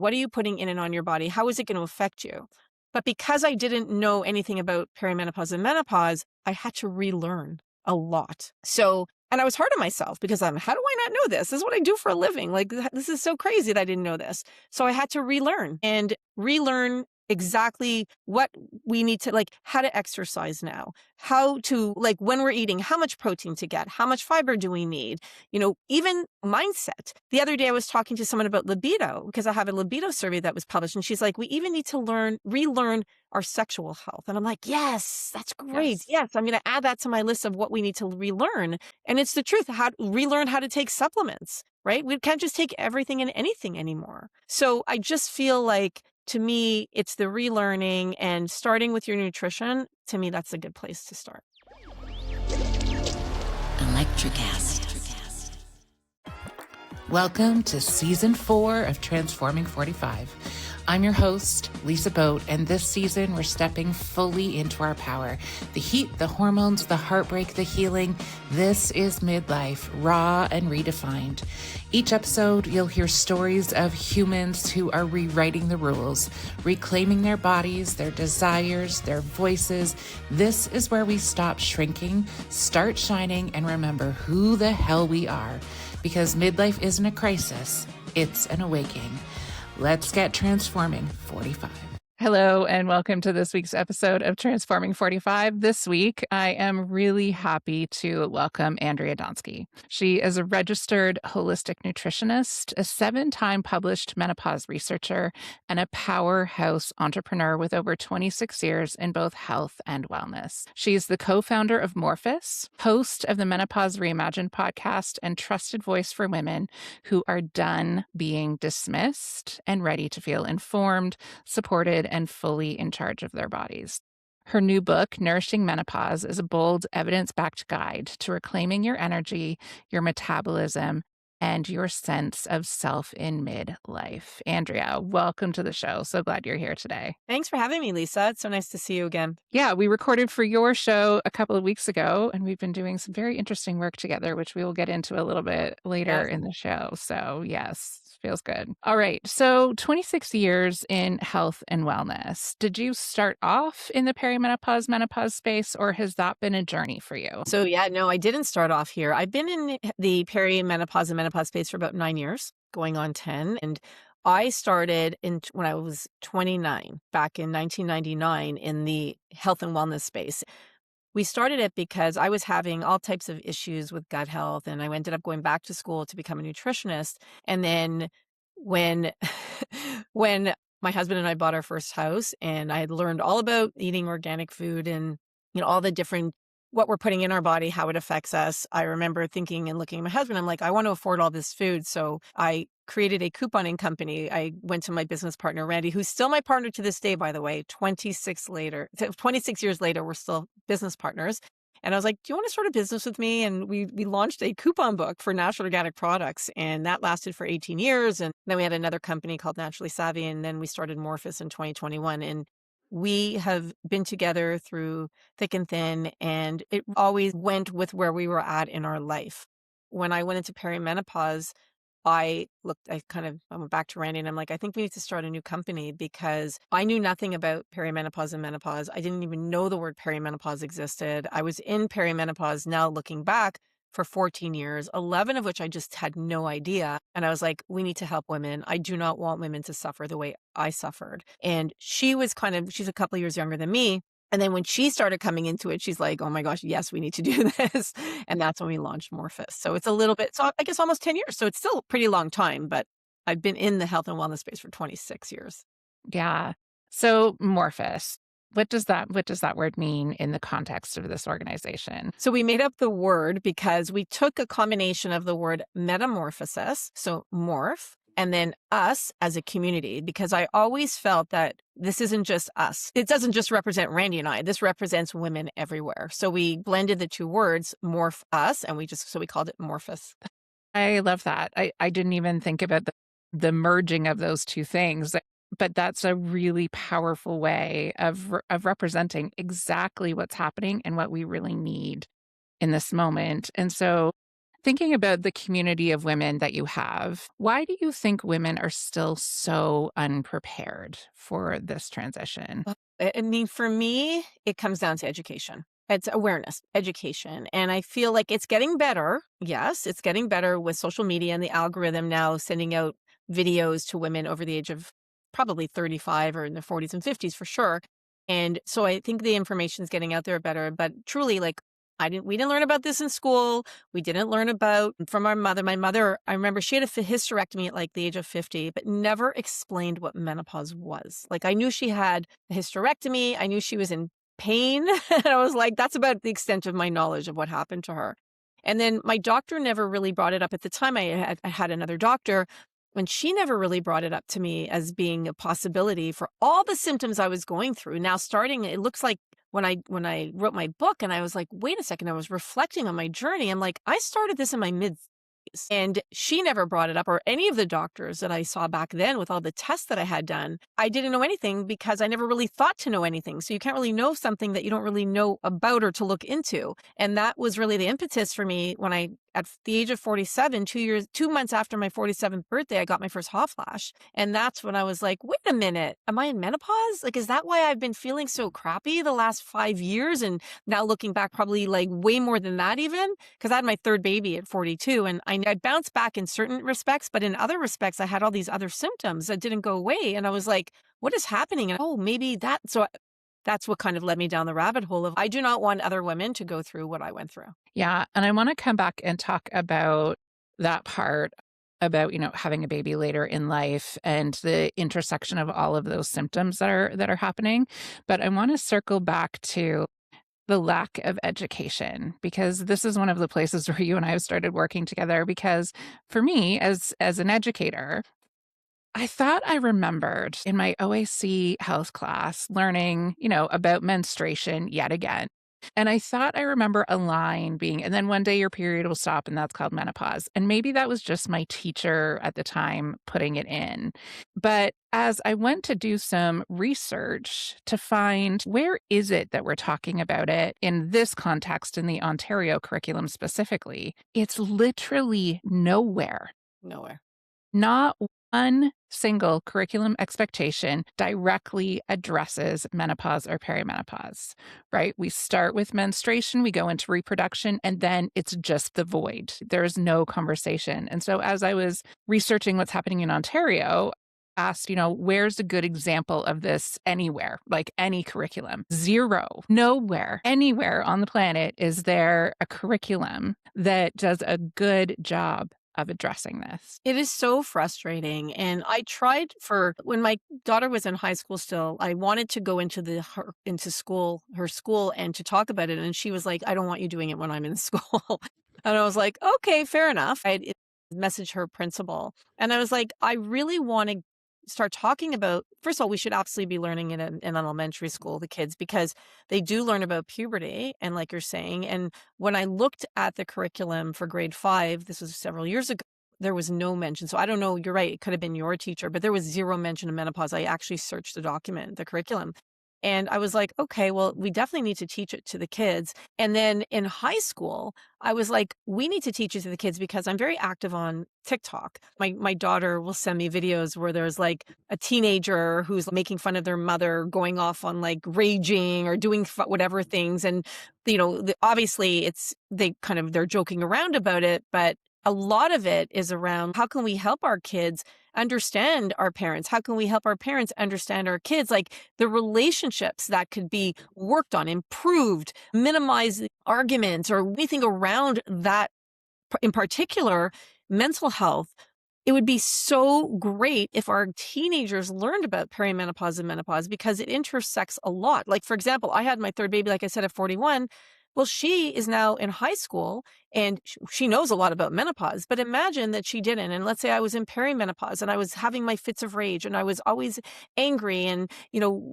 What are you putting in and on your body? How is it going to affect you? But because I didn't know anything about perimenopause and menopause, I had to relearn a lot. And I was hard on myself because how do I not know this? This is what I do for a living. Like, this is so crazy that I didn't know this. So I had to relearn exactly what we need to, like, how to exercise now, how to, like, when we're eating, how much protein to get, how much fiber do we need, even mindset. The other day I was talking to someone about libido because I have a libido survey that was published, and she's like, we even need to relearn our sexual health. And I'm like, yes, that's great. Yes. Yes, I'm going to add that to my list of what we need to relearn. And it's the truth, how to relearn how to take supplements, right? We can't just take everything and anything anymore. So I just feel like, to me, it's the relearning and starting with your nutrition. To me, that's a good place to start. Electricast. Welcome to Season 4 of Transforming 45. I'm your host, Lisa Boat, and this season we're stepping fully into our power. The heat, the hormones, the heartbreak, the healing. This is midlife, raw and redefined. Each episode, you'll hear stories of humans who are rewriting the rules, reclaiming their bodies, their desires, their voices. This is where we stop shrinking, start shining, and remember who the hell we are. Because midlife isn't a crisis, it's an awakening. Let's get transforming 45. Hello, and welcome to this week's episode of Transforming 45. This week, I am really happy to welcome Andrea Donsky. She is a registered holistic nutritionist, a 7-time published menopause researcher, and a powerhouse entrepreneur with over 26 years in both health and wellness. She's the co-founder of Morphus, host of the Menopause Reimagined podcast, and trusted voice for women who are done being dismissed and ready to feel informed, supported, and fully in charge of their bodies. Her new book, Nourishing Menopause, is a bold, evidence-backed guide to reclaiming your energy, your metabolism, and your sense of self in midlife. Andrea, welcome to the show. So glad you're here today. Thanks for having me, Lisa. It's so nice to see you again. Yeah, we recorded for your show a couple of weeks ago, and we've been doing some very interesting work together, which we will get into a little bit later in the show. So yes, feels good. All right. So 26 years in health and wellness. Did you start off in the perimenopause, menopause space, or has that been a journey for you? So yeah, no, I didn't start off here. I've been in the perimenopause and menopause space for about 9 years, going on 10. And I started when I was 29, back in 1999, in the health and wellness space. We started it because I was having all types of issues with gut health, and I ended up going back to school to become a nutritionist. And then when when my husband and I bought our first house, and I had learned all about eating organic food and all the different what we're putting in our body, how it affects us, I remember thinking and looking at my husband, I'm like, I want to afford all this food. So I created a couponing company. I went to my business partner, Randy, who's still my partner to this day, by the way, 26 years later, we're still business partners. And I was like, do you want to start a business with me? And we launched a coupon book for natural organic products, and that lasted for 18 years. And then we had another company called Naturally Savvy, and then we started Morphus in 2021. And we have been together through thick and thin, and it always went with where we were at in our life. When I went into perimenopause, I went back to Randy, and I'm like, I think we need to start a new company, because I knew nothing about perimenopause and menopause. I didn't even know the word perimenopause existed. I was in perimenopause, now looking back, for 14 years, 11 of which I just had no idea. And I was like, we need to help women. I do not want women to suffer the way I suffered. And she's a couple of years younger than me. And then when she started coming into it, she's like, oh my gosh, yes, we need to do this. And that's when we launched Morphus. So it's I guess almost 10 years. So it's still a pretty long time, but I've been in the health and wellness space for 26 years. Yeah. So Morphus, what does that word mean in the context of this organization? So we made up the word because we took a combination of the word metamorphosis, so morph, and then us as a community, because I always felt that this isn't just us. It doesn't just represent Randy and I. This represents women everywhere. So we blended the two words, morph us, and we called it Morphus. I love that. I didn't even think about the merging of those two things, but that's a really powerful way of representing exactly what's happening and what we really need in this moment. And so Thinking about the community of women that you have, why do you think women are still so unprepared for this transition? I mean, for me, it comes down to education. It's awareness, education. And I feel like it's getting better. Yes, it's getting better with social media and the algorithm now sending out videos to women over the age of probably 35 or in their 40s and 50s for sure. And so I think the information is getting out there better. But truly, like, we didn't learn about this in school. We didn't learn about from our mother. My mother, I remember she had a hysterectomy at like the age of 50, but never explained what menopause was. Like I knew she had a hysterectomy. I knew she was in pain. And I was like, that's about the extent of my knowledge of what happened to her. And then my doctor never really brought it up. At the time, I had another doctor, and she never really brought it up to me as being a possibility for all the symptoms I was going through. Now, starting, it looks like when I wrote my book and I was like, wait a second, I was reflecting on my journey. I'm like, I started this in my mid 30s, and she never brought it up, or any of the doctors that I saw back then with all the tests that I had done. I didn't know anything because I never really thought to know anything. So you can't really know something that you don't really know about or to look into. And that was really the impetus for me when at the age of 47, 2 months after my 47th birthday, I got my first hot flash. And that's when I was like, wait a minute, am I in menopause? Like, is that why I've been feeling so crappy the last 5 years? And now looking back, probably like way more than that even, because I had my third baby at 42 and I bounced back in certain respects, but in other respects, I had all these other symptoms that didn't go away. And I was like, what is happening? And oh, maybe that. So that's what kind of led me down the rabbit hole of I do not want other women to go through what I went through. Yeah. And I want to come back and talk about that part about, having a baby later in life and the intersection of all of those symptoms that are happening. But I want to circle back to the lack of education, because this is one of the places where you and I have started working together. Because for me, as an educator, I thought I remembered in my OAC health class learning, about menstruation yet again. And I thought I remember a line being, and then one day your period will stop, and that's called menopause. And maybe that was just my teacher at the time putting it in. But as I went to do some research to find where is it that we're talking about it in this context, in the Ontario curriculum specifically, it's literally nowhere. Nowhere. Not one single curriculum expectation directly addresses menopause or perimenopause, right? We start with menstruation, we go into reproduction, and then it's just the void. There's no conversation. And so as I was researching what's happening in Ontario, asked, where's a good example of this anywhere, like any curriculum? Zero. Nowhere, anywhere on the planet is there a curriculum that does a good job of addressing this. It is so frustrating. And I tried when my daughter was in high school still, I wanted to go into her school and to talk about it. And she was like, I don't want you doing it when I'm in school. And I was like, okay, fair enough. I messaged her principal and I was like, I really want to start talking about, first of all, we should absolutely be learning in elementary school, the kids, because they do learn about puberty. And like you're saying, and when I looked at the curriculum for grade 5, this was several years ago, there was no mention. So I don't know, you're right, it could have been your teacher, but there was zero mention of menopause. I actually searched the document, the curriculum. And I was like, okay, well, we definitely need to teach it to the kids. And then in high school, I was like, we need to teach it to the kids because I'm very active on TikTok. My daughter will send me videos where there's like a teenager who's making fun of their mother, going off on like raging or doing whatever things. And, obviously they're joking around about it, but a lot of it is around how can we help our kids understand our parents? How can we help our parents understand our kids? Like the relationships that could be worked on, improved, minimize arguments or anything around that. In particular, mental health. It would be so great if our teenagers learned about perimenopause and menopause because it intersects a lot. Like, for example, I had my third baby, like I said, at 41. Well, she is now in high school and she knows a lot about menopause, but imagine that she didn't. And let's say I was in perimenopause and I was having my fits of rage and I was always angry and,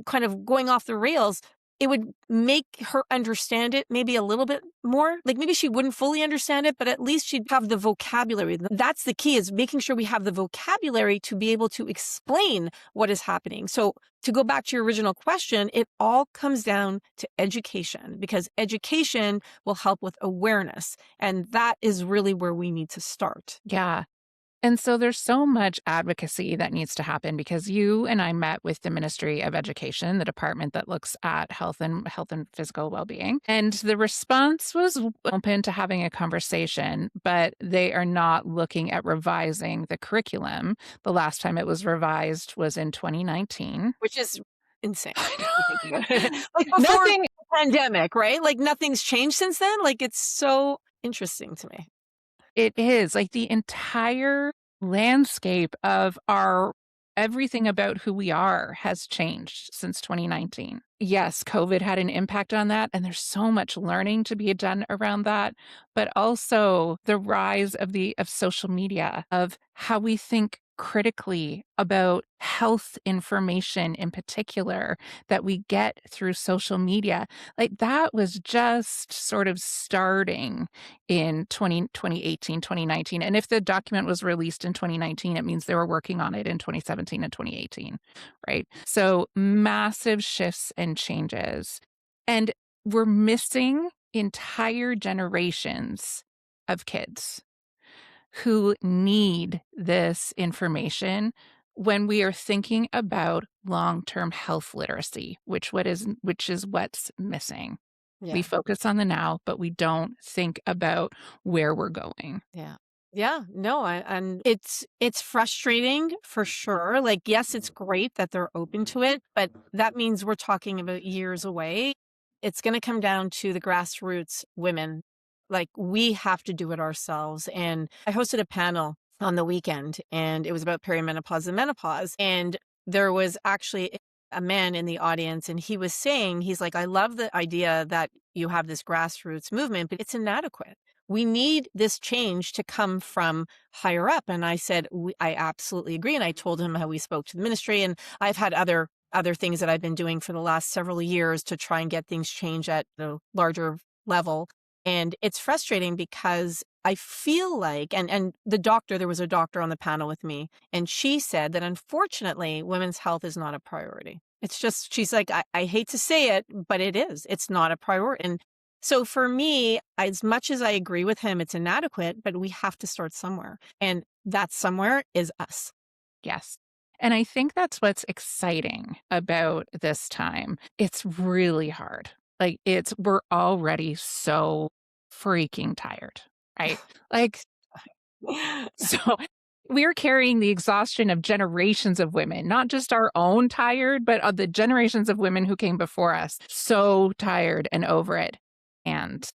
kind of going off the rails. it would make her understand it maybe a little bit more. Like maybe she wouldn't fully understand it, but at least she'd have the vocabulary. That's the key, is making sure we have the vocabulary to be able to explain what is happening. So to go back to your original question, it all comes down to education, because education will help with awareness. And that is really where we need to start. Yeah. And so there's so much advocacy that needs to happen, because you and I met with the Ministry of Education, the department that looks at health and physical well-being. And the response was open to having a conversation, but they are not looking at revising the curriculum. The last time it was revised was in 2019. Which is insane. If you think about it. Like before Nothing the pandemic, right? Like nothing's changed since then. Like it's so interesting to me. It is like the entire landscape of our everything about who we are has changed since 2019. Yes, COVID had an impact on that, and there's so much learning to be done around that, but also the rise of social media, of how we think critically about health information in particular that we get through social media. Like that was just sort of starting in 2018, 2019. And if the document was released in 2019, it means they were working on it in 2017 and 2018, right? So massive shifts and changes. And we're missing entire generations of kids who need this information when we are thinking about long-term health literacy, which is what's missing. Yeah. We focus on the now, but we don't think about where we're going. Yeah. Yeah. No, and it's frustrating for sure. Like, yes, it's great that they're open to it, but that means we're talking about years away. It's going to come down to the grassroots women. Like we have to do it ourselves. And I hosted a panel on the weekend, and it was about perimenopause and menopause. And there was actually a man in the audience, and he was saying, he's like, I love the idea that you have this grassroots movement, but it's inadequate. We need this change to come from higher up. And I said, I absolutely agree. And I told him how we spoke to the ministry, and I've had other things that I've been doing for the last several years to try and get things changed at the larger level. And it's frustrating because I feel like, and there was a doctor on the panel with me, and she said that unfortunately, women's health is not a priority. It's just, she's like, I hate to say it, but it is. It's not a priority. And so for me, as much as I agree with him, it's inadequate, but we have to start somewhere. And that somewhere is us. Yes. And I think that's what's exciting about this time. It's really hard. Like we're already so freaking tired, right? Like, so we're carrying the exhaustion of generations of women, not just our own tired, but of the generations of women who came before us. So tired and over it. And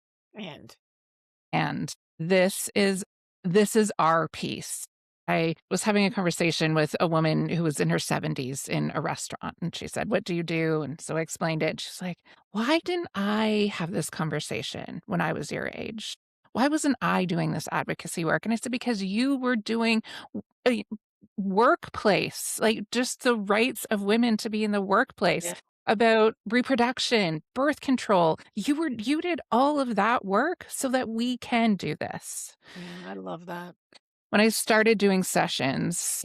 this is our piece. I was having a conversation with a woman who was in her 70s in a restaurant, and she said, "What do you do?" And so I explained it. She's like, "Why didn't I have this conversation when I was your age? Why wasn't I doing this advocacy work?" And I said, "Because you were doing a workplace, like just the rights of women to be in the workplace." Yeah. About reproduction, birth control. You did all of that work so that we can do this. Yeah, I love that. When I started doing sessions,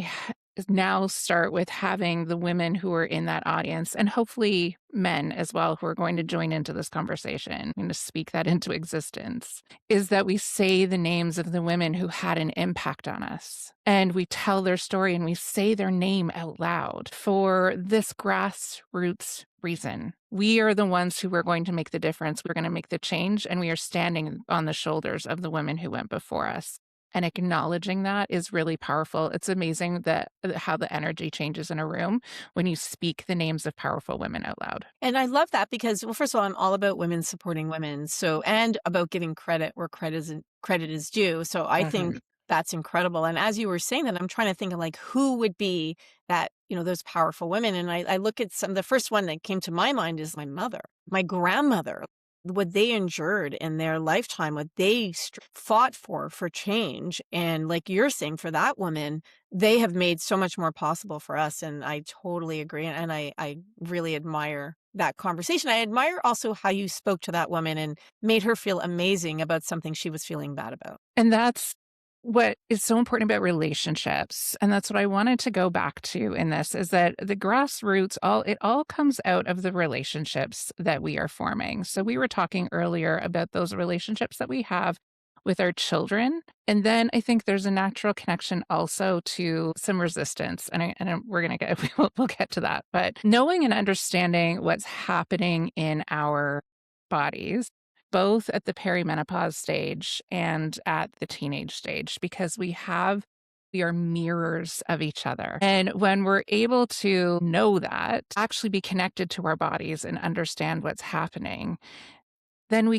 now start with having the women who are in that audience, and hopefully men as well, who are going to join into this conversation and to speak that into existence, is that we say the names of the women who had an impact on us, and we tell their story and we say their name out loud for this grassroots reason. We are the ones who are going to make the difference. We're going to make the change, and we are standing on the shoulders of the women who went before us. And acknowledging that is really powerful. It's amazing how the energy changes in a room when you speak the names of powerful women out loud. And I love that because, well, first of all, I'm all about women supporting women. So, and about giving credit where credit is due. So I think that's incredible. And as you were saying that, I'm trying to think of like who would be that, those powerful women. And I look at the first one that came to my mind is my mother, my grandmother. What they endured in their lifetime, what they fought for change. And like you're saying, for that woman, they have made so much more possible for us. And I totally agree. And I really admire that conversation. I admire also how you spoke to that woman and made her feel amazing about something she was feeling bad about. And that's what is so important about relationships. And that's what I wanted to go back to in this is that the grassroots, it all comes out of the relationships that we are forming. So we were talking earlier about those relationships that we have with our children. And then I think there's a natural connection also to some resistance. We're going to we'll get to that. But knowing and understanding what's happening in our bodies, both at the perimenopause stage and at the teenage stage, because we are mirrors of each other. And when we're able to know that, actually be connected to our bodies and understand what's happening, then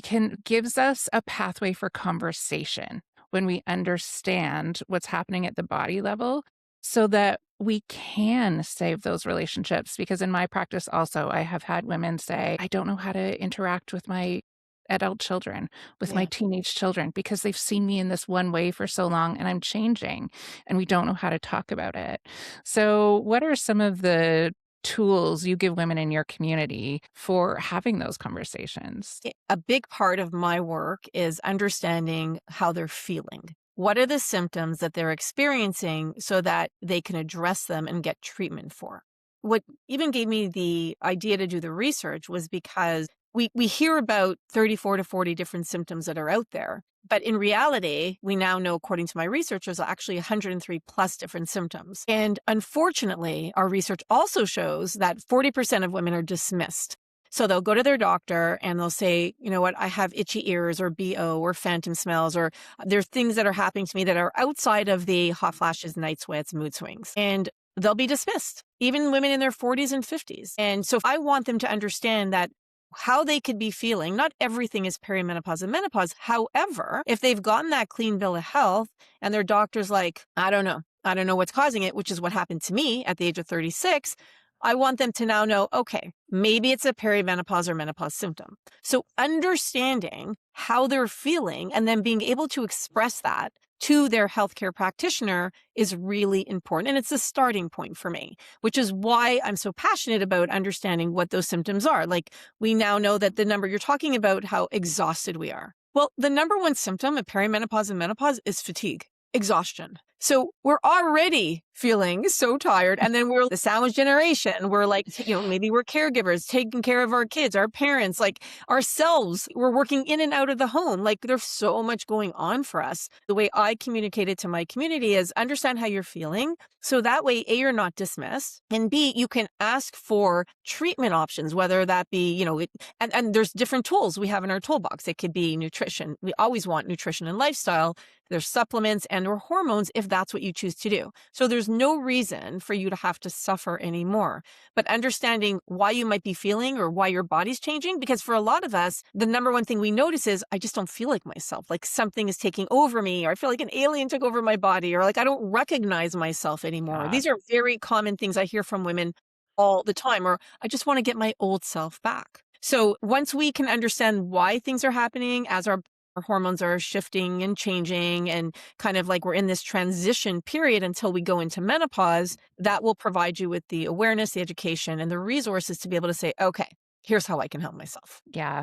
gives us a pathway for conversation when we understand what's happening at the body level so that we can save those relationships. Because in my practice also, I have had women say, I don't know how to interact with my adult children, with my Yeah. teenage children, because they've seen me in this one way for so long and I'm changing and we don't know how to talk about it. So what are some of the tools you give women in your community for having those conversations? A big part of my work is understanding how they're feeling. What are the symptoms that they're experiencing so that they can address them and get treatment for? What even gave me the idea to do the research was because we hear about 34 to 40 different symptoms that are out there. But in reality, we now know, according to my research, there's actually 103 plus different symptoms. And unfortunately, our research also shows that 40% of women are dismissed. So they'll go to their doctor and they'll say, you know what, I have itchy ears or BO or phantom smells, or there's things that are happening to me that are outside of the hot flashes, night sweats, mood swings. And they'll be dismissed, even women in their 40s and 50s. And so I want them to understand that how they could be feeling. Not everything is perimenopause and menopause. However, if they've gotten that clean bill of health and their doctor's like, I don't know what's causing it, which is what happened to me at the age of 36. I want them to now know, okay, maybe it's a perimenopause or menopause symptom. So understanding how they're feeling and then being able to express that to their healthcare practitioner is really important. And it's a starting point for me, which is why I'm so passionate about understanding what those symptoms are. Like, we now know that the number you're talking about, how exhausted we are. Well, the number one symptom of perimenopause and menopause is fatigue, exhaustion. So we're already feeling so tired. And then we're the sandwich generation. We're like, maybe we're caregivers, taking care of our kids, our parents, like ourselves. We're working in and out of the home. Like, there's so much going on for us. The way I communicate it to my community is understand how you're feeling. So that way, A, you're not dismissed. And B, you can ask for treatment options, whether that be, and there's different tools we have in our toolbox. It could be nutrition. We always want nutrition and lifestyle. There's supplements and or hormones if that's what you choose to do. So there's no reason for you to have to suffer anymore. But understanding why you might be feeling or why your body's changing, because for a lot of us, the number one thing we notice is I just don't feel like myself, like something is taking over me, or I feel like an alien took over my body, or like I don't recognize myself anymore. Yeah. These are very common things I hear from women all the time, or I just want to get my old self back. So once we can understand why things are happening as our hormones are shifting and changing and kind of like we're in this transition period until we go into menopause, that will provide you with the awareness, the education, and the resources to be able to say, okay, here's how I can help myself. Yeah.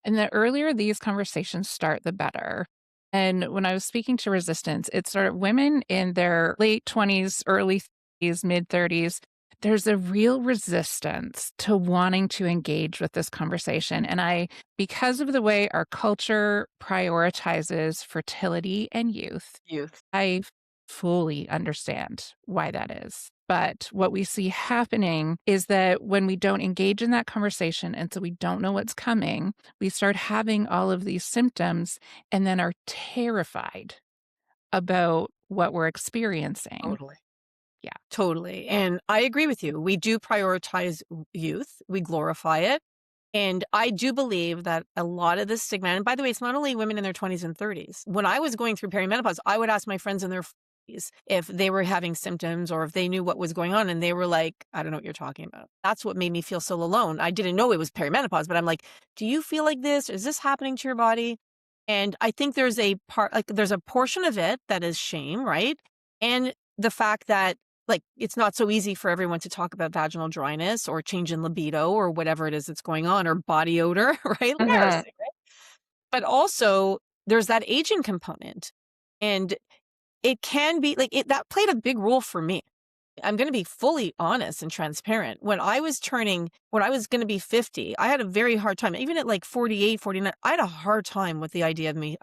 And the earlier these conversations start, the better. And when I was speaking to resistance, it's sort of women in their late 20s, early 30s, mid 30s. There's a real resistance to wanting to engage with this conversation. And because of the way our culture prioritizes fertility and youth, I fully understand why that is. But what we see happening is that when we don't engage in that conversation, and so we don't know what's coming, we start having all of these symptoms and then are terrified about what we're experiencing. Totally. Yeah. Totally. And I agree with you. We do prioritize youth. We glorify it. And I do believe that a lot of the stigma, and by the way, it's not only women in their 20s and 30s. When I was going through perimenopause, I would ask my friends in their 40s if they were having symptoms or if they knew what was going on. And they were like, I don't know what you're talking about. That's what made me feel so alone. I didn't know it was perimenopause, but I'm like, do you feel like this? Is this happening to your body? And I think there's a portion of it that is shame, right? And the fact that like, it's not so easy for everyone to talk about vaginal dryness or change in libido or whatever it is that's going on, or body odor, right? Mhm. Embarrassing, right? But also there's that aging component. And it can be like that played a big role for me. I'm going to be fully honest and transparent. When I was going to be 50, I had a very hard time. Even at like 48, 49, I had a hard time with the idea of me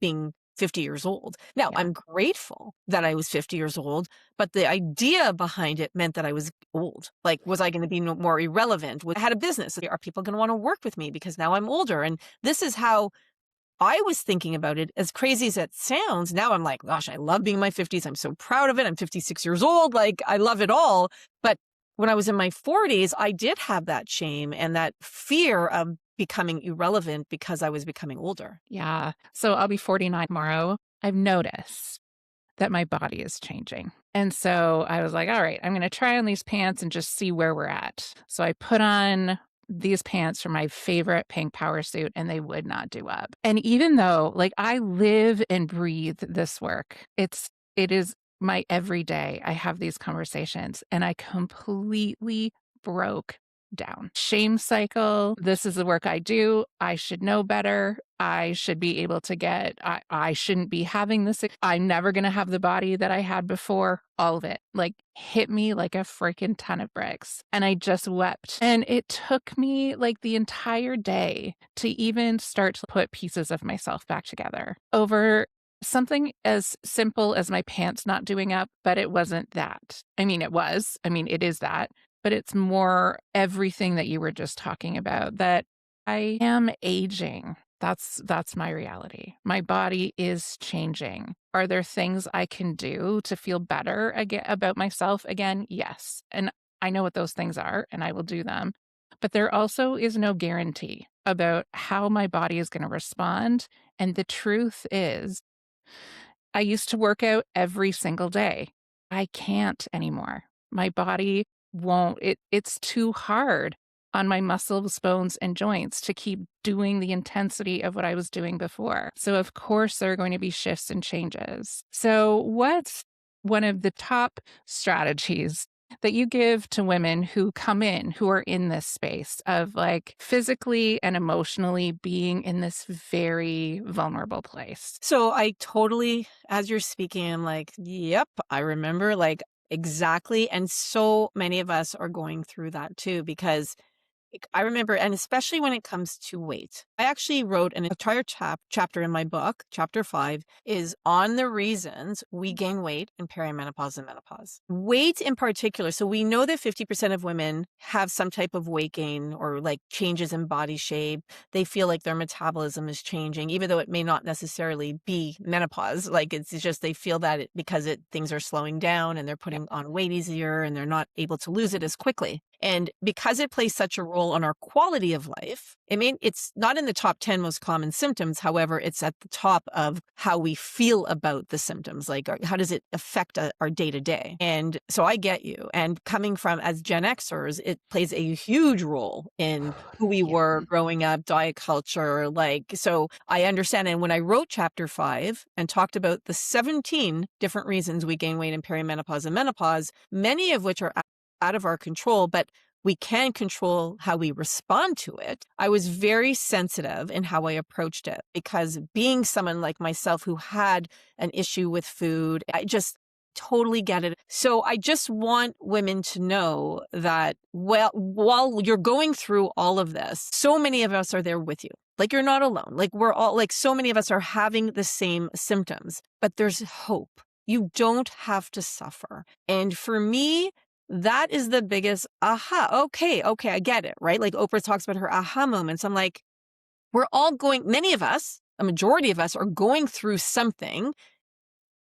being 50 years old. Now, Yeah. I'm grateful that I was 50 years old, but the idea behind it meant that I was old. Like, was I going to be more irrelevant? I had a business. Are people going to want to work with me because now I'm older? And this is how I was thinking about it. As crazy as it sounds, now I'm like, gosh, I love being in my 50s. I'm so proud of it. I'm 56 years old. Like, I love it all. But when I was in my 40s, I did have that shame and that fear of becoming irrelevant because I was becoming older. Yeah. So I'll be 49 tomorrow. I've noticed that my body is changing. And so I was like, all right, I'm going to try on these pants and just see where we're at. So I put on these pants from my favorite pink power suit and they would not do up. And even though like I live and breathe this work, it is my everyday. I have these conversations and I completely broke down. Shame cycle. This is the work I do. I should know better. I should be able to I shouldn't be having this. I'm never going to have the body that I had before. All of it like hit me like a freaking ton of bricks. And I just wept. And it took me like the entire day to even start to put pieces of myself back together over something as simple as my pants not doing up, but it wasn't that. I mean, it was. I mean, it is that, but it's more everything that you were just talking about, that I am aging. That's my reality. My body is changing. Are there things I can do to feel better again about myself again? Yes. And I know what those things are and I will do them. But there also is no guarantee about how my body is going to respond. And the truth is, I used to work out every single day. I can't anymore. My body won't, it's too hard on my muscles, bones, and joints to keep doing the intensity of what I was doing before. So, of course, there are going to be shifts and changes. So, what's one of the top strategies that you give to women who come in, who are in this space of like physically and emotionally being in this very vulnerable place? So I totally, as you're speaking, I'm like, yep, I remember like exactly. And so many of us are going through that too, because I remember, and especially when it comes to weight, I actually wrote an entire chapter in my book. Chapter 5 is on the reasons we gain weight in perimenopause and menopause. Weight in particular. So we know that 50% of women have some type of weight gain or like changes in body shape. They feel like their metabolism is changing, even though it may not necessarily be menopause. Like it's just they feel that because things are slowing down and they're putting on weight easier and they're not able to lose it as quickly. And because it plays such a role on our quality of life, I mean, it's not in the top 10 most common symptoms. However, it's at the top of how we feel about the symptoms. Like, how does it affect our day to day? And so I get you. And coming from as Gen Xers, it plays a huge role in who we Yeah. were growing up, diet culture. Like, so I understand. And when I wrote chapter 5 and talked about the 17 different reasons we gain weight in perimenopause and menopause, many of which are out of our control, but we can control how we respond to it. I was very sensitive in how I approached it because being someone like myself who had an issue with food, I just totally get it. So I just want women to know that, well, while you're going through all of this, so many of us are there with you. Like you're not alone. Like we're all, like so many of us are having the same symptoms, but there's hope. You don't have to suffer. And for me, that is the biggest aha. Okay, I get it, right? Like Oprah talks about her aha moments. I'm like, many of us, a majority of us are going through something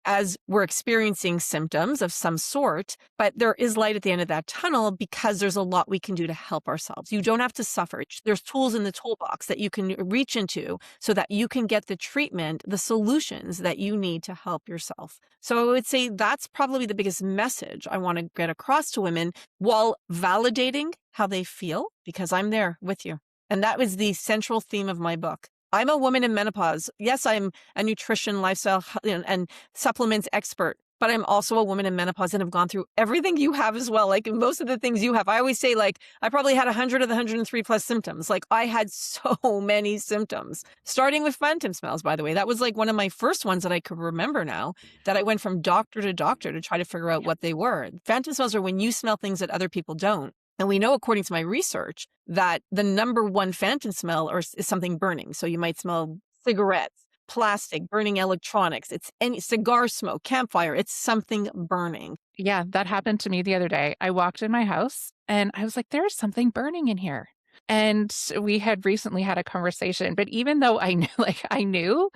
as we're experiencing symptoms of some sort, but there is light at the end of that tunnel because there's a lot we can do to help ourselves. You don't have to suffer. There's tools in the toolbox that you can reach into so that you can get the treatment, the solutions that you need to help yourself. So I would say that's probably the biggest message I want to get across to women while validating how they feel, because I'm there with you. And that was the central theme of my book. I'm a woman in menopause. Yes, I'm a nutrition, lifestyle, and supplements expert, but I'm also a woman in menopause and have gone through everything you have as well. Like most of the things you have, I always say, like, I probably had 100 of the 103 plus symptoms. Like I had so many symptoms, starting with phantom smells, by the way. That was like one of my first ones that I could remember now, that I went from doctor to doctor to try to figure out what they were. Phantom smells are when you smell things that other people don't. And we know, according to my research, that the number one phantom smell is something burning. So you might smell cigarettes, plastic, burning electronics. It's any cigar smoke, campfire. It's something burning. Yeah, that happened to me the other day. I walked in my house and I was like, there's something burning in here. And we had recently had a conversation, but even though I knew, I knew,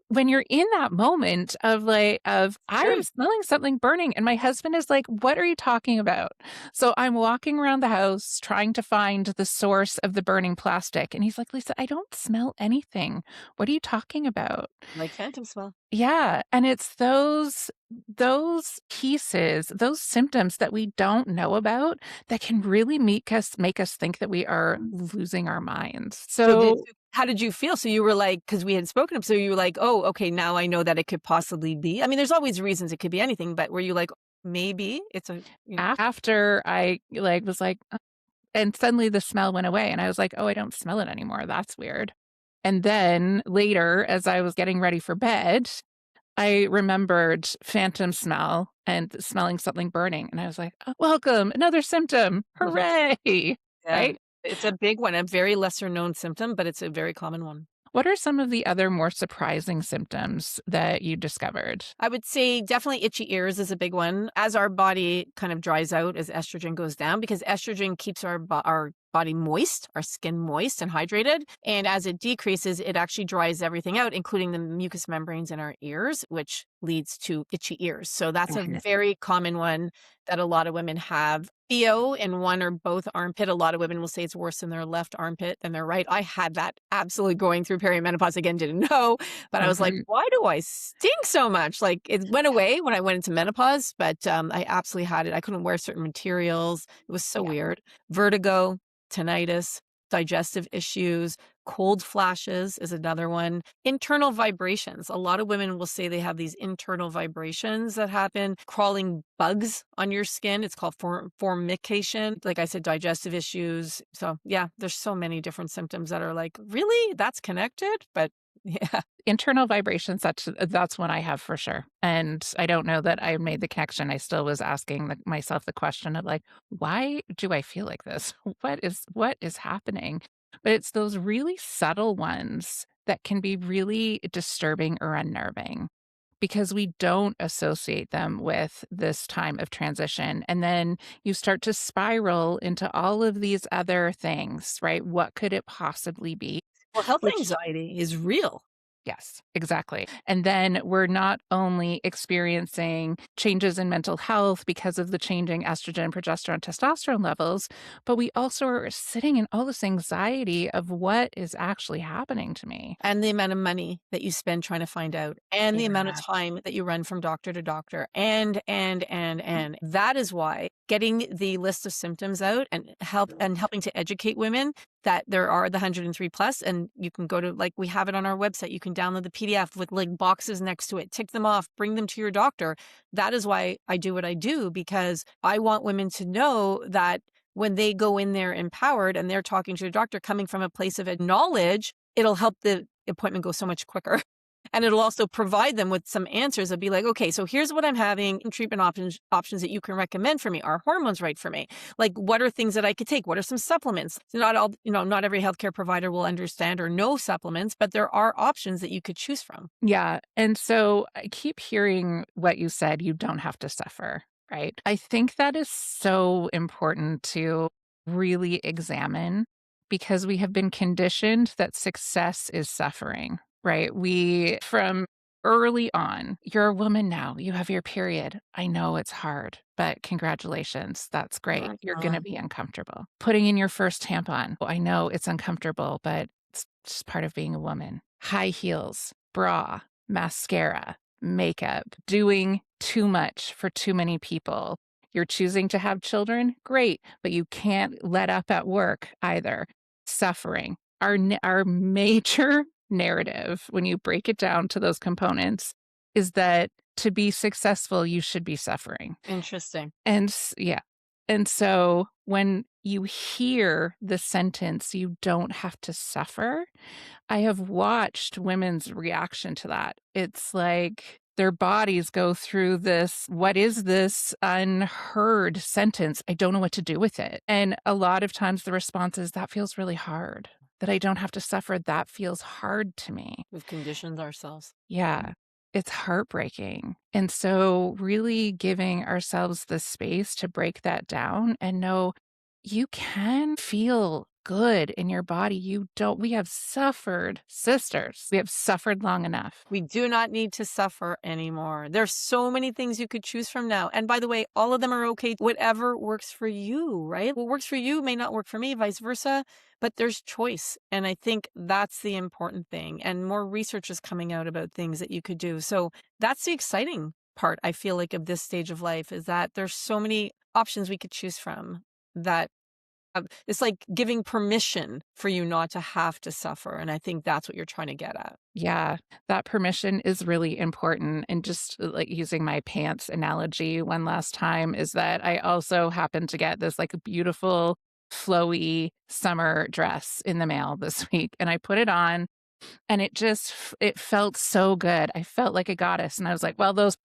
when you're in that moment of I Sure. am smelling something burning, and my husband is like, "What are you talking about?" So I'm walking around the house trying to find the source of the burning plastic, and he's like, "Lisa, I don't smell anything. What are you talking about?" Like phantom smell. Yeah, and it's those pieces, those symptoms that we don't know about that can really make us think that we are losing our minds. So How did you feel? So you were like, because we had spoken, so you were like, oh, okay, now I know that it could possibly be. I mean, there's always reasons it could be anything, but were you like, maybe it's a, after I was like, and suddenly the smell went away and I was like, "Oh, I don't smell it anymore. That's weird." And then later, as I was getting ready for bed, I remembered phantom smell and smelling something burning. And I was like, "Oh, welcome, another symptom. Hooray." yeah, Right? it's a big one, a very lesser known symptom, but it's a very common one. What are some of the other more surprising symptoms that you discovered? I would say definitely itchy ears is a big one. As our body kind of dries out, as estrogen goes down, because estrogen keeps our body moist, our skin moist and hydrated. And as it decreases, it actually dries everything out, including the mucous membranes in our ears, which leads to itchy ears. So that's a Mhm. very common one that a lot of women have. BO in one or both armpit. A lot of women will say it's worse in their left armpit than their right. I had that absolutely going through perimenopause. Again, didn't know, but I was like, Mhm. why do I stink so much? Like it went away when I went into menopause, but I absolutely had it. I couldn't wear certain materials. It was so Yeah. weird. Vertigo, tinnitus, digestive issues, cold flashes is another one. Internal vibrations. A lot of women will say they have these internal vibrations that happen, crawling bugs on your skin. It's called formication. Like I said, digestive issues. So yeah, there's so many different symptoms that are like, really? That's connected? But yeah. Internal vibrations, that's one I have for sure. And I don't know that I made the connection. I still was asking myself the question of like, why do I feel like this? What is happening? But it's those really subtle ones that can be really disturbing or unnerving because we don't associate them with this time of transition. And then you start to spiral into all of these other things, right? What could it possibly be? Well, health Which anxiety is real. Yes, exactly. And then we're not only experiencing changes in mental health because of the changing estrogen, progesterone, testosterone levels, but we also are sitting in all this anxiety of what is actually happening to me. And the amount of money that you spend trying to find out, and the amount of Yeah. time that you run from doctor to doctor, and that is why getting the list of symptoms out and helping to educate women that there are the 103 plus, and you can go to, like, we have it on our website. You can download the PDF with like boxes next to it, tick them off, bring them to your doctor. That is why I do what I do, because I want women to know that when they go in there empowered and they're talking to the doctor coming from a place of knowledge, it'll help the appointment go so much quicker. And it'll also provide them with some answers. It'll be like, okay, so here's what I'm having, treatment options that you can recommend for me. Are hormones right for me? Like, what are things that I could take? What are some supplements? So not all, not every healthcare provider will understand or know supplements, but there are options that you could choose from. Yeah. And so I keep hearing what you said, you don't have to suffer, right? I think that is so important to really examine because we have been conditioned that success is suffering, right? From early on, you're a woman now, you have your period. I know it's hard, but congratulations. That's great. You're going to be uncomfortable. Putting in your first tampon. I know it's uncomfortable, but it's just part of being a woman. High heels, bra, mascara, makeup, doing too much for too many people. You're choosing to have children? Great, but you can't let up at work either. Suffering. Our major narrative, when you break it down to those components, is that to be successful, you should be suffering. Interesting. And yeah. And so when you hear the sentence, you don't have to suffer, I have watched women's reaction to that. It's like their bodies go through this, what is this unheard sentence? I don't know what to do with it. And a lot of times the response is, that feels really hard. That I don't have to suffer. That feels hard to me. We've conditioned ourselves. Yeah, it's heartbreaking. And so, really giving ourselves the space to break that down and know you can feel good in your body. We have suffered, sisters. We have suffered long enough. We do not need to suffer anymore. There's so many things you could choose from now. And by the way, all of them are okay. Whatever works for you, right? What works for you may not work for me, vice versa, but there's choice. And I think that's the important thing. And more research is coming out about things that you could do. So that's the exciting part, I feel like, of this stage of life, is that there's so many options we could choose from that it's like giving permission for you not to have to suffer. And I think that's what you're trying to get at. Yeah, that permission is really important. And just like using my pants analogy one last time, is that I also happened to get this like beautiful, flowy summer dress in the mail this week. And I put it on and it felt so good. I felt like a goddess. And I was like, well, those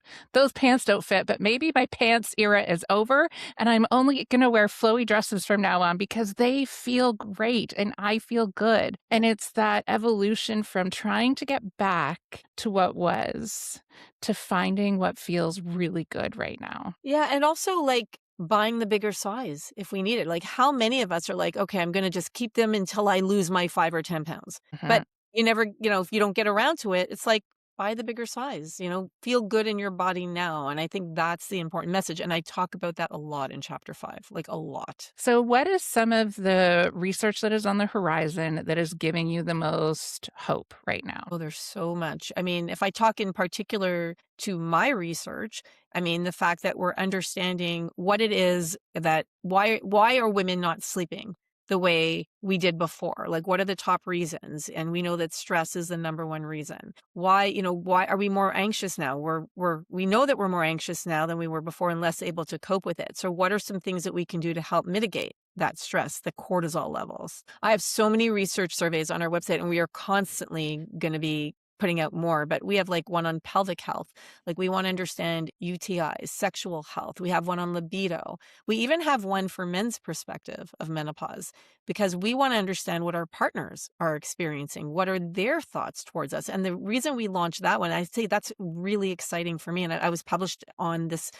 pants don't fit, but maybe my pants era is over and I'm only going to wear flowy dresses from now on because they feel great and I feel good. And it's that evolution from trying to get back to what was to finding what feels really good right now. Yeah. And also like buying the bigger size if we need it. Like how many of us are like, okay, I'm going to just keep them until I lose my 5 or 10 pounds. But you never, if you don't get around to it, it's like, buy the bigger size, feel good in your body now. And I think that's the important message. And I talk about that a lot in chapter 5, like a lot. So what is some of the research that is on the horizon that is giving you the most hope right now? Oh, there's so much. I mean, if I talk in particular to my research, I mean, the fact that we're understanding what it is that why are women not sleeping the way we did before? Like, what are the top reasons? And we know that stress is the number one reason. Why are we more anxious now? We know that we're more anxious now than we were before and less able to cope with it. So what are some things that we can do to help mitigate that stress, the cortisol levels? I have so many research surveys on our website, and we are constantly going to be putting out more, but we have like one on pelvic health. Like we want to understand UTIs, sexual health. We have one on libido. We even have one for men's perspective of menopause, because we want to understand what our partners are experiencing. What are their thoughts towards us? And the reason we launched that one, I say that's really exciting for me. And I was published on this.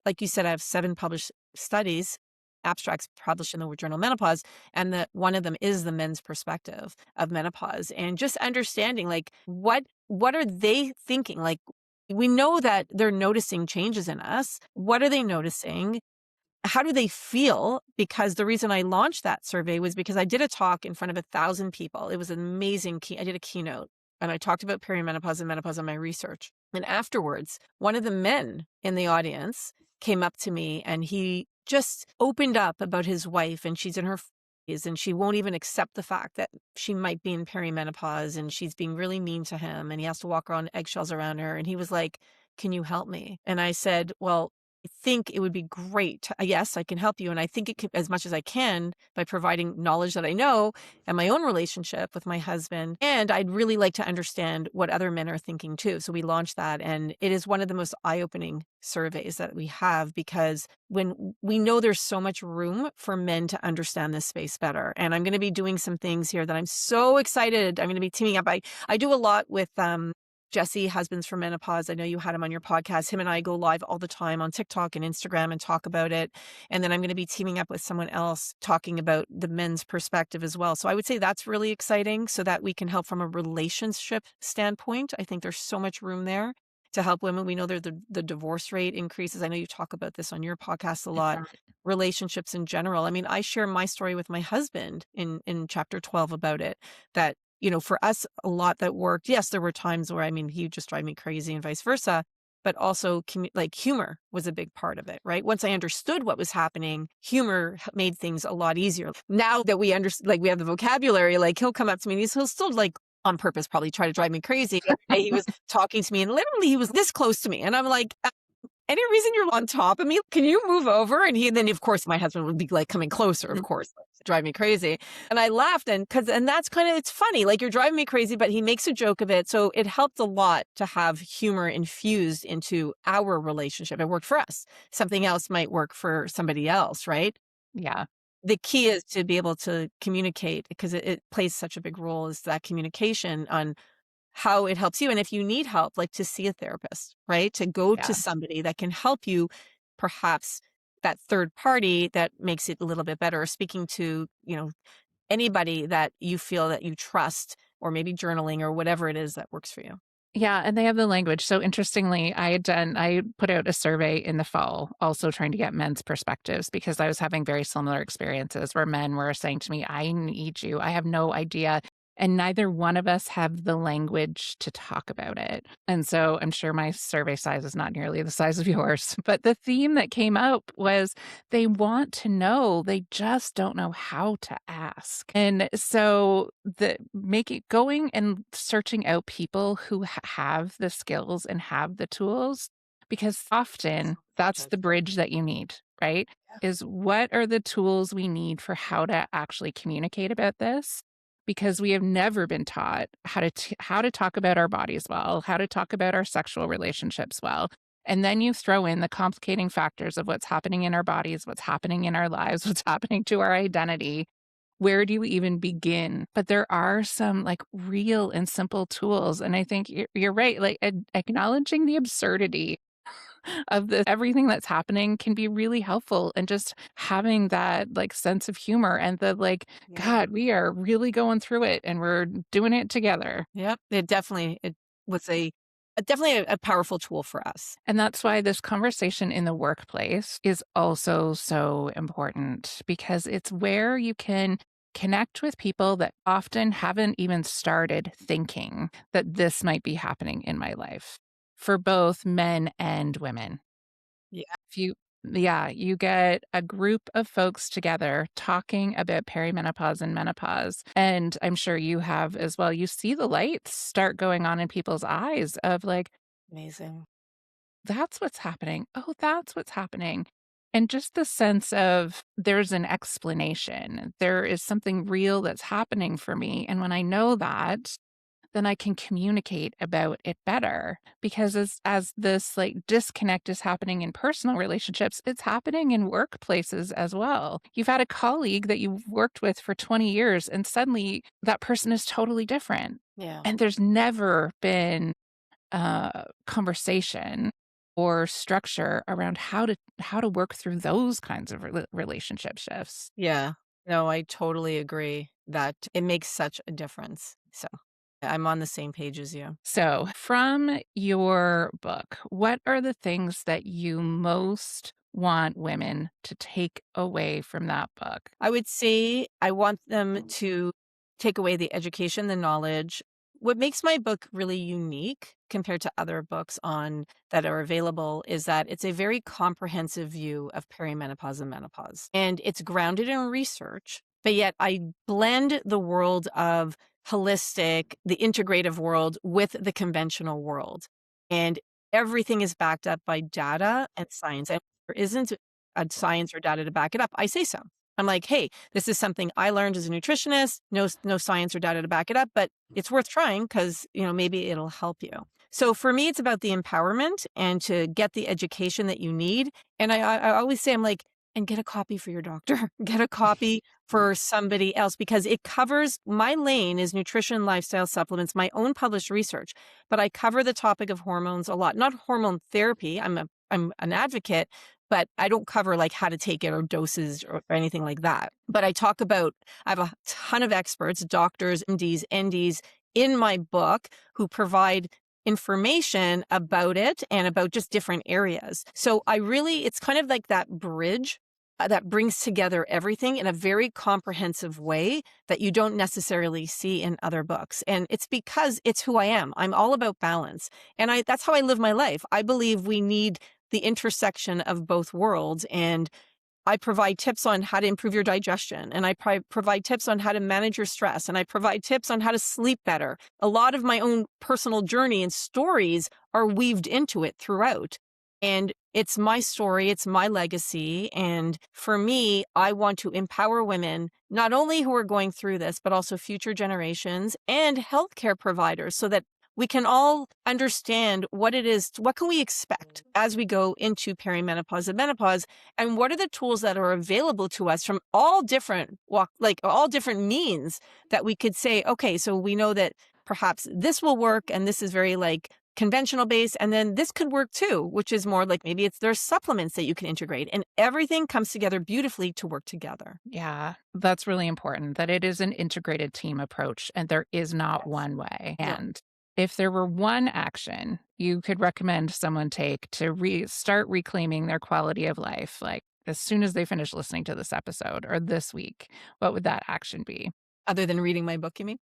Like you said, I have 7 published studies, abstracts published in the journal Menopause, and one of them is the men's perspective of menopause, and just understanding like what are they thinking? Like, we know that they're noticing changes in us. What are they noticing? How do they feel? Because the reason I launched that survey was because I did a talk in front of 1,000 people. It was an amazing I did a keynote, and I talked about perimenopause and menopause in my research. And afterwards, one of the men in the audience came up to me and he just opened up about his wife, and she's in her 40s and she won't even accept the fact that she might be in perimenopause, and she's being really mean to him and he has to walk around eggshells around her. And he was like, can you help me? And I said, well, I think it would be great. Yes, I can help you. And I think it could, as much as I can, by providing knowledge that I know and my own relationship with my husband. And I'd really like to understand what other men are thinking too. So we launched that. And it is one of the most eye-opening surveys that we have, because when we know there's so much room for men to understand this space better. And I'm going to be doing some things here that I'm so excited. I'm going to be teaming up. I do a lot with Jesse, Husbands for Menopause. I know you had him on your podcast. Him and I go live all the time on TikTok and Instagram and talk about it. And then I'm going to be teaming up with someone else talking about the men's perspective as well. So I would say that's really exciting, so that we can help from a relationship standpoint. I think there's so much room there to help women. We know that the divorce rate increases. I know you talk about this on your podcast a lot. Relationships in general. I mean, I share my story with my husband in chapter 12 about it, that for us, a lot that worked. Yes, there were times where, he would just drive me crazy and vice versa, but also like humor was a big part of it, right? Once I understood what was happening, humor made things a lot easier. Now that we understand, like we have the vocabulary, like he'll come up to me and he'll still like on purpose, probably try to drive me crazy. And he was talking to me and literally he was this close to me. And I'm like, any reason you're on top of me? Can you move over? And then of course my husband would be like coming closer, of course, to drive me crazy. And I laughed and that's kind of, it's funny, like you're driving me crazy, but he makes a joke of it. So it helped a lot to have humor infused into our relationship. It worked for us. Something else might work for somebody else, right? Yeah. The key is to be able to communicate because it plays such a big role is that communication on how it helps you. And if you need help, like to see a therapist, right? To go to Yeah. somebody that can help you, perhaps that third party that makes it a little bit better, speaking to, anybody that you feel that you trust, or maybe journaling or whatever it is that works for you. Yeah, and they have the language. So interestingly, I put out a survey in the fall, also trying to get men's perspectives because I was having very similar experiences where men were saying to me, I need you. I have no idea. And neither one of us have the language to talk about it. And so I'm sure my survey size is not nearly the size of yours. But the theme that came up was they want to know, they just don't know how to ask. And so going and searching out people who have the skills and have the tools, because often that's Important. the bridge that you need, right? Yeah. Is what are the tools we need for how to actually communicate about this? Because we have never been taught how to talk about our bodies well, how to talk about our sexual relationships well. And then you throw in the complicating factors of what's happening in our bodies, what's happening in our lives, what's happening to our identity. Where do you even begin? But there are some like real and simple tools. And I think you're right. Like acknowledging the absurdity of everything that's happening can be really helpful, and just having that like sense of humor and the like, Yeah. God, we are really going through it and we're doing it together. Yep. It was definitely a powerful tool for us. And that's why this conversation in the workplace is also so important, because it's where you can connect with people that often haven't even started thinking that this might be happening in my life, for both men and women. Yeah. If you Yeah, you get a group of folks together talking about perimenopause and menopause, and I'm sure you have as well. You see the lights start going on in people's eyes of like, Amazing. that's what's happening. Oh, that's what's happening. And just the sense of there's an explanation. There is something real that's happening for me. And when I know that, then I can communicate about it better. Because as this like disconnect is happening in personal relationships, it's happening in workplaces as well. You've had a colleague that you've worked with for 20 years, and suddenly that person is totally different. Yeah. And there's never been conversation or structure around how to work through those kinds of relationship shifts. Yeah. No, I totally agree that it makes such a difference. So I'm on the same page as you. So, from your book, what are the things that you most want women to take away from that book? I would say I want them to take away the education, the knowledge. What makes my book really unique compared to other books on that are available is that it's a very comprehensive view of perimenopause and menopause. And it's grounded in research, but yet I blend the world of holistic, the integrative world with the conventional world. And everything is backed up by data and science. And there isn't a science or data to back it up. I say so. I'm like, hey, this is something I learned as a nutritionist. No science or data to back it up, but it's worth trying because, maybe it'll help you. So for me, it's about the empowerment and to get the education that you need. And I always say, I'm like, and get a copy for your doctor, get a copy for somebody else, because it covers, my lane is nutrition, lifestyle supplements, my own published research, but I cover the topic of hormones a lot, not hormone therapy. I'm an advocate, but I don't cover like how to take it or doses or anything like that. But I have a ton of experts, doctors, MDs, NDs in my book who provide information about it and about just different areas. So it's kind of like that bridge that brings together everything in a very comprehensive way that you don't necessarily see in other books. And it's because it's who I am. I'm all about balance. And that's how I live my life. I believe we need the intersection of both worlds. And I provide tips on how to improve your digestion, and I provide tips on how to manage your stress, and I provide tips on how to sleep better. A lot of my own personal journey and stories are weaved into it throughout. And it's my story, it's my legacy. And for me, I want to empower women, not only who are going through this, but also future generations and healthcare providers so that we can all understand what it is, what can we expect as we go into perimenopause and menopause, and what are the tools that are available to us from all different all different means that we could say, okay, so we know that perhaps this will work and this is very conventional based, and then this could work too, which is more like maybe there's supplements that you can integrate, and everything comes together beautifully to work together. Yeah, that's really important, that it is an integrated team approach and there is not Yes. one way. No. And if there were one action you could recommend someone take to start reclaiming their quality of life, like as soon as they finish listening to this episode or this week, what would that action be? Other than reading my book, you mean?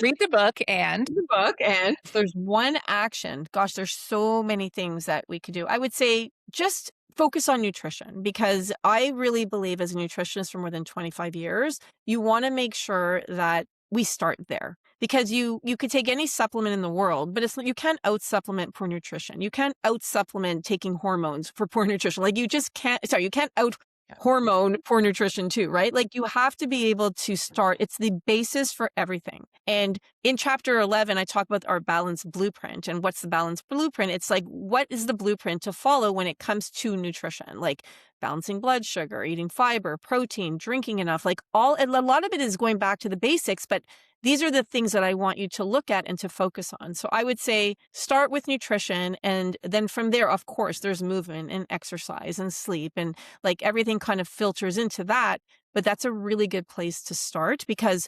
Read the book and The book, and if there's one action, gosh, there's so many things that we could do. I would say just focus on nutrition, because I really believe, as a nutritionist for more than 25 years, you want to make sure that we start there, because you could take any supplement in the world, but you can't out supplement poor nutrition. You can't out supplement taking hormones for poor nutrition. Like you just can't. Sorry, you can't out hormone poor nutrition too, right? Like you have to be able to start. It's the basis for everything. And in chapter 11, I talk about our balance blueprint. And what's the balance blueprint? It's like, what is the blueprint to follow when it comes to nutrition? Like balancing blood sugar, eating fiber, protein, drinking enough, a lot of it is going back to the basics, but these are the things that I want you to look at and to focus on. So I would say start with nutrition. And then from there, of course, there's movement and exercise and sleep, and everything kind of filters into that. But that's a really good place to start, because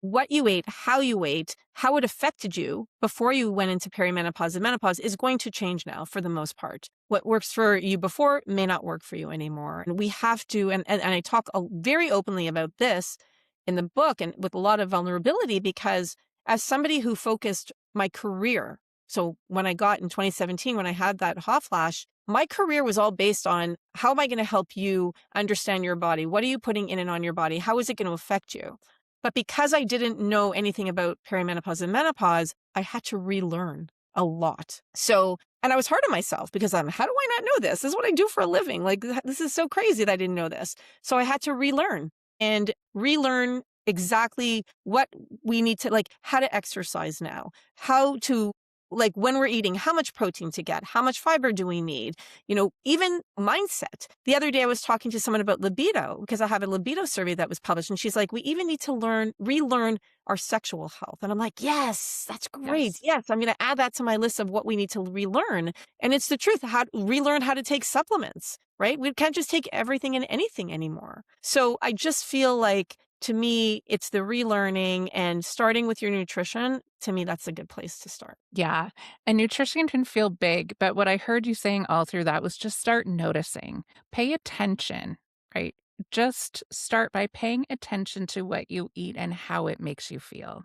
what you ate, how it affected you before you went into perimenopause and menopause is going to change now for the most part. What works for you before may not work for you anymore. And we have to, and I talk very openly about this in the book and with a lot of vulnerability, because as somebody who focused my career, so when I got in 2017, when I had that hot flash, my career was all based on how am I going to help you understand your body? What are you putting in and on your body? How is it going to affect you? But because I didn't know anything about perimenopause and menopause, I had to relearn a lot. So, and I was hard on myself because how do I not know this? This is what I do for a living. This is so crazy that I didn't know this. So I had to relearn exactly what we need to, how to exercise now, how to, when we're eating, how much protein to get, how much fiber do we need, even mindset. The other day I was talking to someone about libido, because I have a libido survey that was published, and she's like, we even need to relearn our sexual health. And I'm like, yes, that's great. Yes, I'm going to add that to my list of what we need to relearn. And it's the truth, relearn how to take supplements, right? We can't just take everything and anything anymore. So I just feel like, to me, it's the relearning and starting with your nutrition. To me, that's a good place to start. Yeah. And nutrition can feel big, but what I heard you saying all through that was just start noticing, pay attention, right? Just start by paying attention to what you eat and how it makes you feel.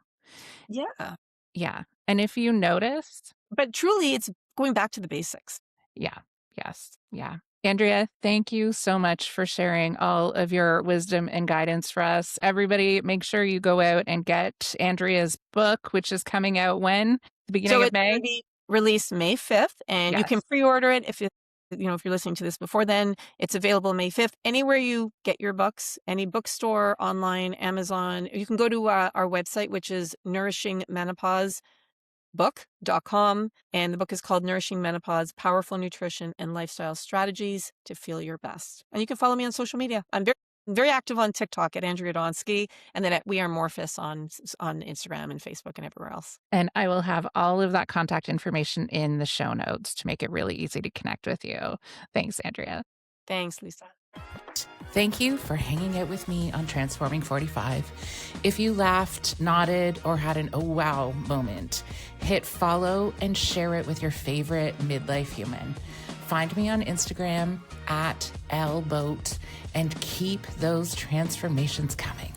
Yeah. Yeah. And if you notice, but truly, it's going back to the basics. Yeah. Yes. Yeah. Andrea, thank you so much for sharing all of your wisdom and guidance for us. Everybody, make sure you go out and get Andrea's book, which is coming out when? The beginning of May? It's going to be released May 5th, and you can pre-order it if you're listening to this before then. It's available May 5th. Anywhere you get your books, any bookstore, online, Amazon. You can go to our website, which is Nourishing Menopause. book.com, and the book is called Nourishing Menopause, Powerful Nutrition and Lifestyle Strategies to Feel Your Best. And you can follow me on social media. I'm very active on TikTok at Andrea Donsky, and then at We Are Morphus on Instagram and Facebook and everywhere else. And I will have all of that contact information in the show notes to make it really easy to connect with you. Thanks, Andrea. Thanks, Lisa. Thank you for hanging out with me on Transforming 45. If you laughed, nodded, or had an oh wow moment, hit follow and share it with your favorite midlife human. Find me on Instagram at @lboat and keep those transformations coming.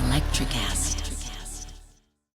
Electric acid.